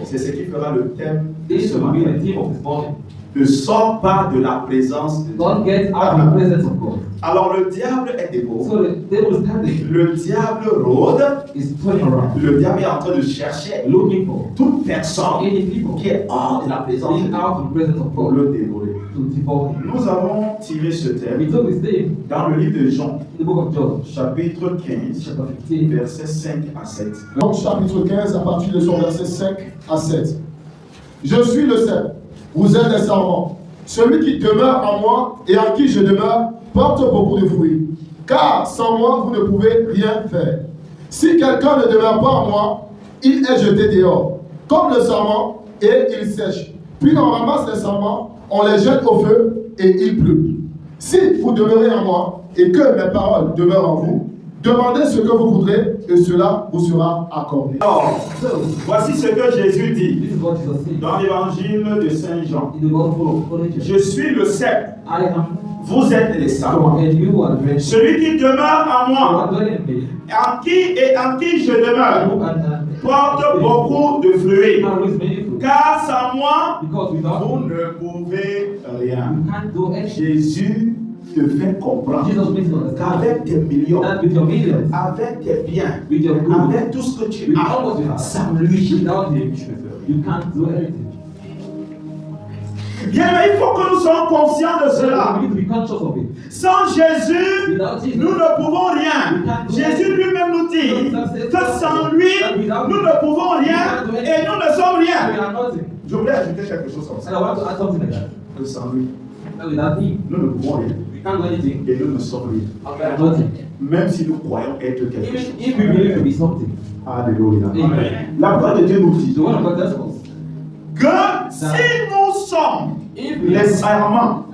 C'est ce qui fera le thème de This ce will be the matin. theme of this morning. Ne sors pas de la présence de Dieu. Don't get out of the presence of God. Alors le diable est debout. So the devil is standing, Le diable rôde. is turning around, Le diable est en train de chercher looking for toute personne any people qui est hors de la présence de being Dieu out of the presence of pour God le dévorer. to devour him. Nous avons tiré ce We thème took this theme dans le livre de Jean, in the book of John, chapitre 15, chapter 15, versets 5 à 7. Jean chapitre 15 à partir de son verset 5 à 7. Je suis le cep, vous êtes les sarments. Celui qui demeure en moi et en qui je demeure porte beaucoup de fruits. Car sans moi, vous ne pouvez rien faire. Si quelqu'un ne demeure pas en moi, il est jeté dehors, comme le sarment, et il sèche. Puis on ramasse les sarments, on les jette au feu et il pleut. Si vous demeurez en moi et que mes paroles demeurent en vous, demandez ce que vous voudrez et cela vous sera accordé. Alors, So, voici ce que Jésus dit this is what Jesus said dans l'évangile de Saint Jean. in the Gospel of John. Je suis le cep, I am vous êtes les sarments. and you are the branch. Celui qui demeure en You moi, are dwelling in me. en qui je demeure, And porte beaucoup de fruits. carries many fruit. Car sans moi, Because without vous me, ne pouvez rien. you can't do anything. Jésus te fait comprendre Jesus makes you understand qu'avec tes millions, that with your millions, avec tes biens, with your good, avec tout ce que tu with all what you as, have, sans lui, without him, you can't do anything. bien, il faut que nous soyons conscients de cela. We need to be conscious of it. Sans Jésus, Without Jesus, nous ne pouvons rien. Jésus lui-même nous dit que sans lui, nous ne pouvons rien et nous ne sommes we rien. are nothing. Je voulais ajouter quelque chose comme And ça. I want to add something like that. Que sans lui, That without him, nous ne pouvons rien we can't do anything. et nous ne sommes rien. And we are nothing. Même si nous croyons être quelque Even chose. if we believe to be something. Alléluia. Amen. La parole de Dieu nous dit The word of God tells us que si nous sommes if we les are sarments,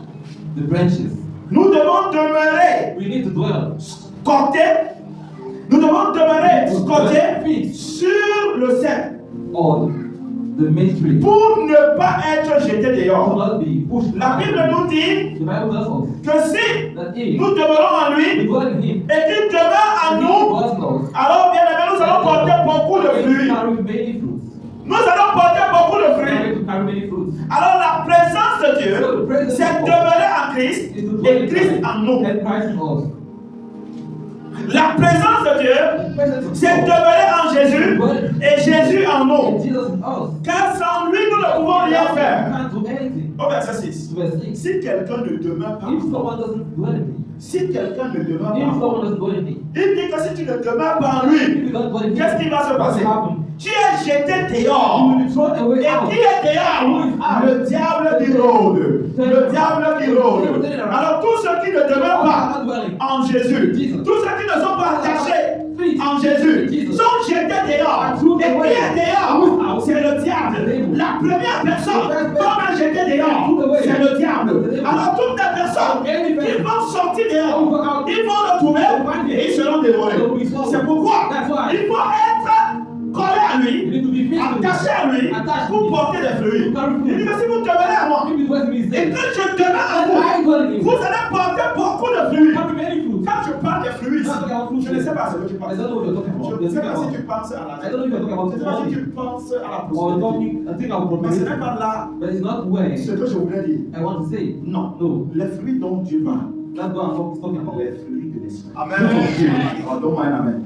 the branches, nous devons demeurer we need to dwell côté, nous devons demeurer côté sur le cep on the main tree. pour ne pas être jeté To dehors. not be pushed. La Bible nous dit The Bible tells us que si that if nous demeurons en we lui dwell in him, et qu'il demeure en he nous, dwells in us, alors bien aimé, nous allons porter beaucoup de we fruits. carry many fruits. Nous allons porter beaucoup de We are fruits. going to carry many fruits. Alors la présence de Dieu, c'est demeurer en Christ Is to dwell et in Christ en nous. and Christ in us. La présence de Dieu, The presence of c'est God demeurer en Jésus et Jésus en and nous. Jesus in us. Car sans lui, nous ne pouvons rien We faire. can't do anything. Au verset 6. Verse 6. Si quelqu'un ne demeure pas, If someone doesn't dwell in me, si quelqu'un ne demeure if pas, someone doesn't dwell in me, il dit que si tu ne demeures pas en if lui, you don't dwell in me, qu'est-ce qui va se what passer? will happen? Tu es jeté You dehors. will be thrown away Et out. qui est dehors? Le diable qui rôde. Le diable qui rôde. Alors tous ceux qui ne demeurent pas Not dwelling. en Jésus, tous ceux qui ne sont pas attachés en Jésus sont jetés dehors. Et qui est dehors? C'est le diable. La première personne qu'on a jeté dehors, c'est le diable. Alors toutes les personnes qui vont sortir dehors, ils vont le trouver et ils seront dévorés. C'est pourquoi il faut être collé à You lui, need to be fixed with attaché à lui pour porter des fruits. Il dit que si vous demeurez à moi, If you dwell in me, et say, que je demeure à I vous, dwell in vous you. allez porter beaucoup de fruits. Have many fruits. Quand je parle des fruits, je ne sais pas ce que tu I penses. don't know what you're talking about. Je ne sais pas si tu penses à la I don't know if you're talking about je ne sais pas si money tu penses à la or prospérité. talking. I think I'm Mais ce n'est probably, pas là but it's not where ce que je voulais dire. I want to say. Non. No, Les fruits dont Dieu parle. that's what I'm talking about. Les fruits de l'esprit. Amen. Oh, don't mind, amen.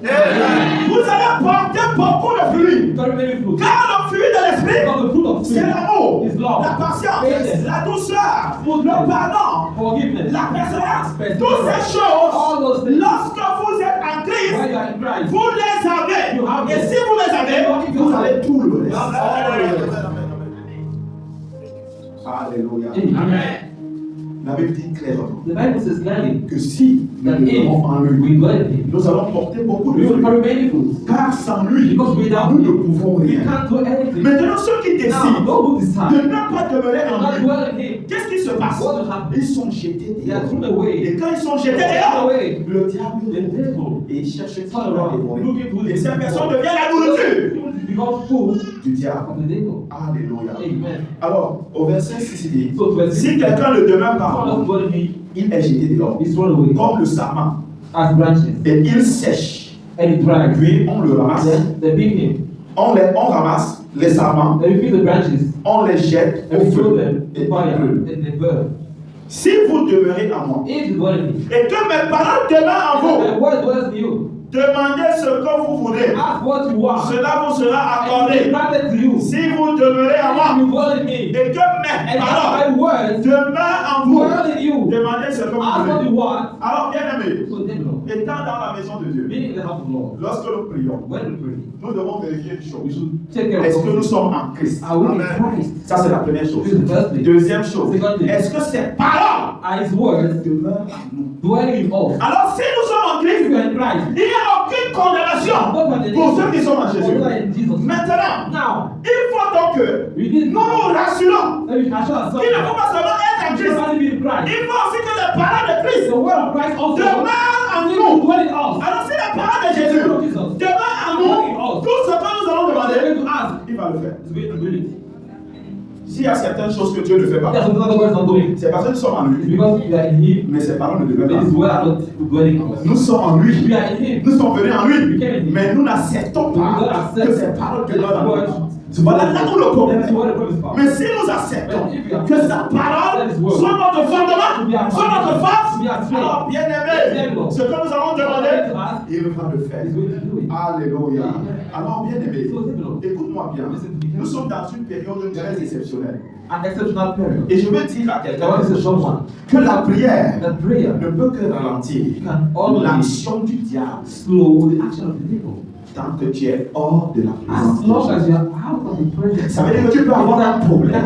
Vous allez porter beaucoup de fruits. Very many fruits. Car le fruit de l'esprit, Because the fruit of c'est spirit l'amour, is love, la patience, patience, la douceur, le pardon, forgiveness, la persévérance. perseverance. Toutes ces All those choses, things. lorsque vous êtes en When Christ, you are in Christ, vous les avez. You have Et them. si vous les avez, vous avez tout le reste. Alléluia. Amen. La Bible dit clairement The Bible says clearly que si nous that if demeurons en we lui, dwell in Him, nous allons porter beaucoup de we will fruits. carry many fruits. Car sans lui, Because without nous ne Him, pouvons we rien. can't do anything. Maintenant, ceux qui Now, décident those who de decide ne pas demeurer to en not lui, dwell in Him, qu'est-ce qui se passe? what will happen? Ils sont jetés They are dehors. thrown away. Et quand ils sont jetés Thrown dehors, away. le diable The les devil et il cherche tout turn à around, dévorer. looking to Et cette personne devient la nourriture become food du diable. of the devil. Alléluia. Amen. Alors, au verset 6, il dit, So to verse si 6, quelqu'un ne demeure pas en someone moi, dwell in me il est jeté dehors, is thrown away comme le sarment, as branches, et il sèche. and it dries. Puis on le ramasse, Then they beat him, on ramasse les sarments, Then we pick the branches on les jette and au we throw feu them et in fire brûle. and they burn. Si vous demeurez en moi If you dwell in me, et que mes paroles demeurent en vous, and what dwells in you, demandez ce que vous voulez. ask what you want, Cela vous sera and it accordé. will be granted to you. Si vous demeurez en If moi you dwell in me, et que mes and paroles my words demeurent en vous, dwell in you, demandez ce que vous ask what voulez. you want, Alors, bien aimé, so they know. étant dans la maison de Dieu, Being in the house of the Lord, lorsque nous prions, when we pray, nous devons vérifier une we chose. should take care of Est-ce que nous something. sommes en Christ? Are we in Amen. Christ? Ça, c'est la première chose. This is the first thing. Deuxième chose, Second thing. est-ce que ces paroles Are His words demeurent en nous? dwelling in us? Alors, si nous sommes en If Christ, you are in Christ, il n'y a aucune condamnation no condemnation pour ceux qui sont en for Jésus. those that are in Jesus. Maintenant, Now, il faut donc que we need nous nous rassurons that we can assure ourselves qu'il ne faut pas seulement être en that Christ. only be in Christ. Il faut aussi que les paroles de Christ The word of Christ also demeurent en need to nous. dwell in us. Alors, si les paroles de Jésus demeurent en nous, tout ce que nous allons What are demander, going to ask il va le faire. is going to do it. S'il y a certaines choses que Dieu ne fait There are pas, some other words not doing. c'est parce que nous sommes en It's lui. because we are in Him, Mais ces paroles ne but demeurent His pas. word are not dwelling in us. Nous sommes en lui. We are in Him. Nous sommes venus en lui. We came in Him. Mais nous n'acceptons We pas don't accept que ces paroles demeurent en nous. words. Voilà là où le problème That's est. what the problem is found. Mais si nous acceptons But if we accept que sa parole that is word, soit notre fondement, to be our soit notre foundation, force, to be our strength, alors bien aimé, Lord. ce que nous allons demander, to ask, il va le faire. He's going to do it. Alléluia. Alors bien aimé, So, Lord, écoute-moi bien. Listen to me. Nous sommes dans une période très exceptionnelle. an exceptional period. Et je veux dire à I quelqu'un want to say someone que la prière that prayer ne peut que ralentir can always l'action du diable slow the action of the people. tant que tu es hors de la présence As long de as Dieu. you are out of the presence, Ça veut dire que tu peux avoir un problème.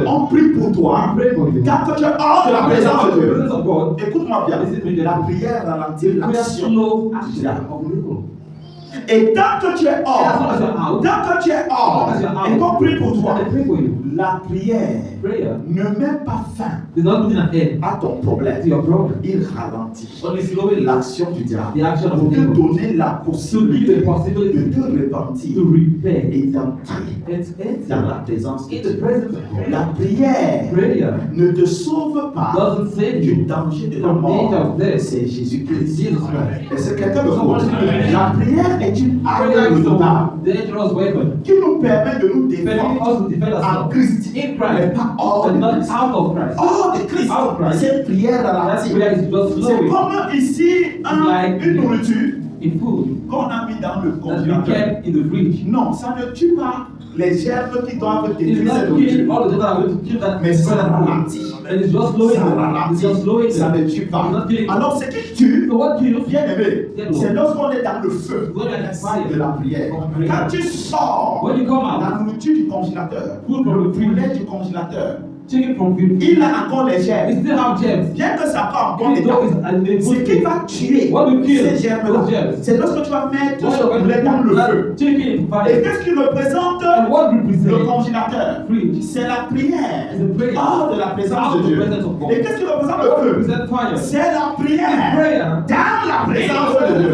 On prie pour toi. pray for you. Quand tu es hors de la présence de The Dieu, presence of God, écoute-moi bien, la prière ralentit prayer l'action slow du action diable. of the people. Et tant que tu es hors, tant que tu es hors, et qu'on prie pour toi, I pray for you. la prière Prayer ne met pas fin does not put an end à ton problème. to your problem. Il ralentit Only slowly l'action du diable the action of pour the te people donner la to give possibilité the possibility de te repentir to repent et d'entrer and to dans la enter présence de in the Dieu. presence of God. La prière Prayer ne te sauve pas doesn't save du you danger de la from danger mort. of death. C'est Jésus-Christ. Jesus Christ. Et c'est quelqu'un de fort. La prière est une arme Prayer is redoutable a dangerous weapon. qui nous permet de nous Permitting défendre us to defend en ourselves Christ, in mais Christ, pas hors and de not Christ. out of Christ. Hors de Christ, Out of Christ. cette prière That ralentit. prayer is just C'est slowing. comme ici une nourriture In food qu'on a mis dans le that we congélateur. kept in the fridge. Non, ça ne tue pas les germes qui doivent It's détruire cette not killing nourriture. all the things that are going to kill that. Mais ça ralentit. And it's just slowing Ça them. It's ralentit. just slowing Ça them. ne tue pas. It's not killing. Alors, ce qui tue, So what kills? bien aimé, Yeah, c'est lorsqu'on est dans le feu When you're in fire. de la prière. Of prayer. Quand tu sors When you come out, la nourriture du congélateur, food from le the fridge, poulet du congélateur, chicken from the fridge, il a encore les it germes. still have germs. Bien que ça pas encore Even though it's état, a good ce qui thing. va tuer What will kill ces germes-là, those germs? c'est lorsque tu vas mettre When ce you're going poulet dans le feu. to chicken in Et fire. qu'est-ce qui représente And what le represents congélateur? fridge? C'est la prière It's a prayer. hors de la présence Out de of the Dieu. presence of God. Et qu'est-ce qui représente What le feu? represents fire? C'est la prière Prayer. dans la présence de Dieu.